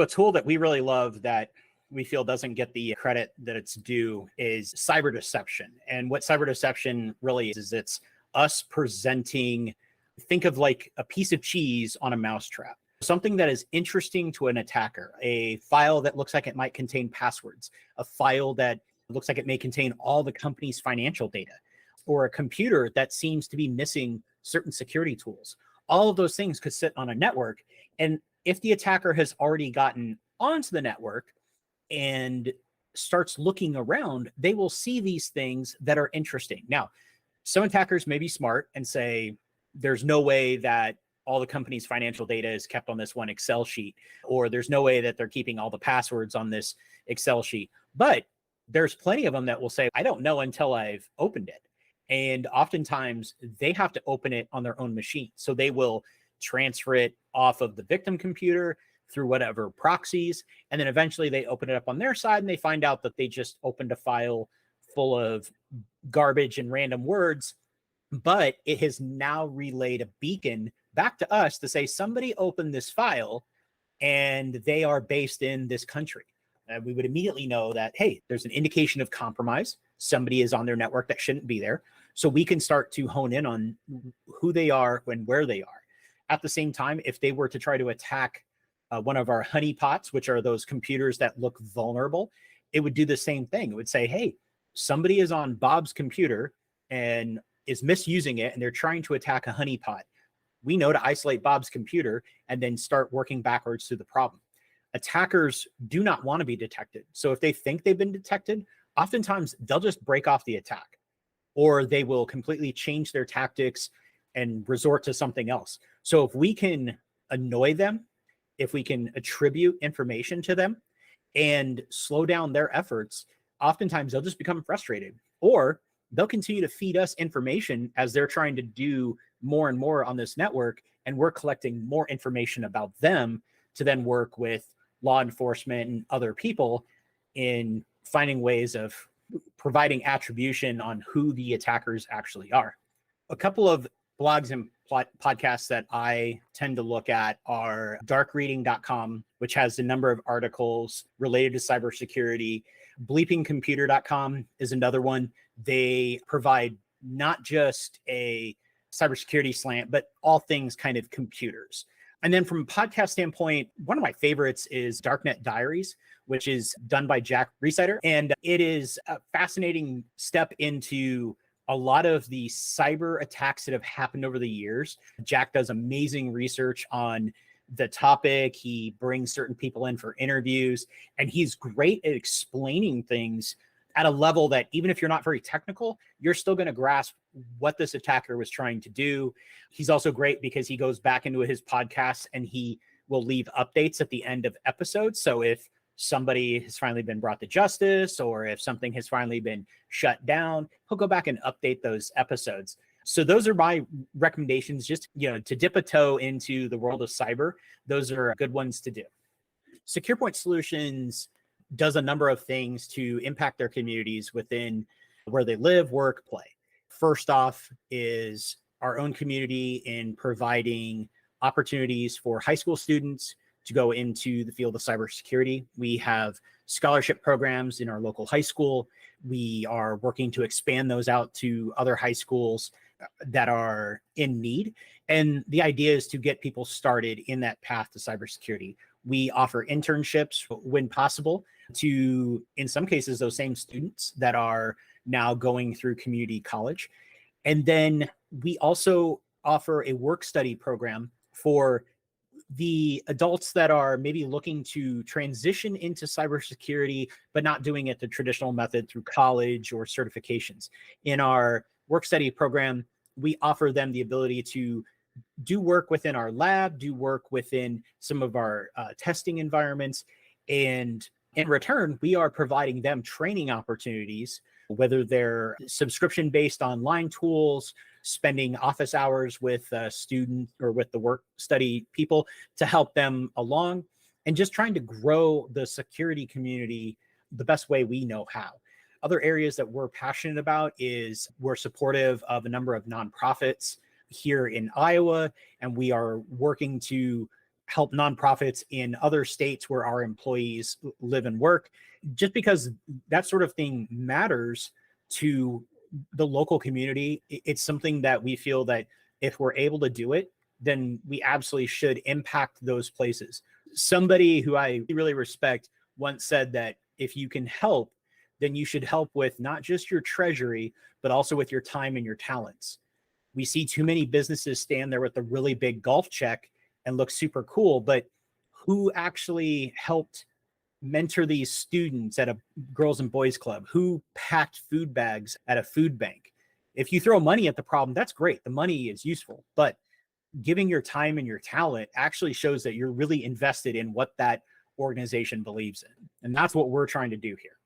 A tool that we really love that we feel doesn't get the credit that it's due is cyber deception. And what cyber deception really is it's us presenting, think of like a piece of cheese on a mousetrap, something that is interesting to an attacker, a file that looks like it might contain passwords, a file that looks like it may contain all the company's financial data, or a computer that seems to be missing certain security tools. All of those things could sit on a network. And if the attacker has already gotten onto the network and starts looking around, they will see these things that are interesting. Now, some attackers may be smart and say, there's no way that all the company's financial data is kept on this one Excel sheet, or there's no way that they're keeping all the passwords on this Excel sheet. But there's plenty of them that will say, I don't know until I've opened it. And oftentimes they have to open it on their own machine. So they will transfer it off of the victim computer through whatever proxies. And then eventually they open it up on their side and they find out that they just opened a file full of garbage and random words, but it has now relayed a beacon back to us to say somebody opened this file and they are based in this country. And we would immediately know that, hey, there's an indication of compromise. Somebody is on their network that shouldn't be there. So we can start to hone in on who they are and where they are. At the same time, if they were to try to attack one of our honeypots, which are those computers that look vulnerable, it would do the same thing. It would say, hey, somebody is on Bob's computer and is misusing it, and they're trying to attack a honeypot. We know to isolate Bob's computer and then start working backwards to the problem. Attackers do not want to be detected. So if they think they've been detected, oftentimes they'll just break off the attack, or they will completely change their tactics and resort to something else. So if we can annoy them, if we can attribute information to them and slow down their efforts, oftentimes they'll just become frustrated, or they'll continue to feed us information as they're trying to do more and more on this network. And we're collecting more information about them to then work with law enforcement and other people in finding ways of providing attribution on who the attackers actually are. A couple of blogs and podcasts that I tend to look at are darkreading.com, which has a number of articles related to cybersecurity. Bleepingcomputer.com is another one. They provide not just a cybersecurity slant, but all things kind of computers. And then from a podcast standpoint, one of my favorites is Darknet Diaries, which is done by Jack Reisider. And it is a fascinating step into a lot of the cyber attacks that have happened over the years. Jack does amazing research on the topic. He brings certain people in for interviews, and he's great at explaining things at a level that even if you're not very technical, you're still going to grasp what this attacker was trying to do. He's also great because he goes back into his podcast and he will leave updates at the end of episodes. So if somebody has finally been brought to justice, or if something has finally been shut down, he'll go back and update those episodes. So those are my recommendations, just, to dip a toe into the world of cyber. Those are good ones to do. SecurePoint Solutions does a number of things to impact their communities within where they live, work, play. First off is our own community in providing opportunities for high school students to go into the field of cybersecurity. We have scholarship programs in our local high school. We are working to expand those out to other high schools that are in need. And the idea is to get people started in that path to cybersecurity. We offer internships when possible to, in some cases, those same students that are now going through community college. And then we also offer a work study program for the adults that are maybe looking to transition into cybersecurity, but not doing it the traditional method through college or certifications. In our work study program, we offer them the ability to do work within our lab, do work within some of our testing environments. And in return, we are providing them training opportunities, whether they're subscription-based online tools, spending office hours with students or with the work study people to help them along, and just trying to grow the security community the best way we know how. Other areas that we're passionate about is we're supportive of a number of nonprofits here in Iowa, and we are working to help nonprofits in other states where our employees live and work, just because that sort of thing matters to the local community. It's something that we feel that if we're able to do it, then we absolutely should impact those places. Somebody who I really respect once said that if you can help, then you should help with not just your treasury, but also with your time and your talents. We see too many businesses stand there with a really big golf check and look super cool, but who actually helped mentor these students at a girls and boys club? Who packed food bags at a food bank? If you throw money at the problem, that's great. The money is useful, but giving your time and your talent actually shows that you're really invested in what that organization believes in. And that's what we're trying to do here.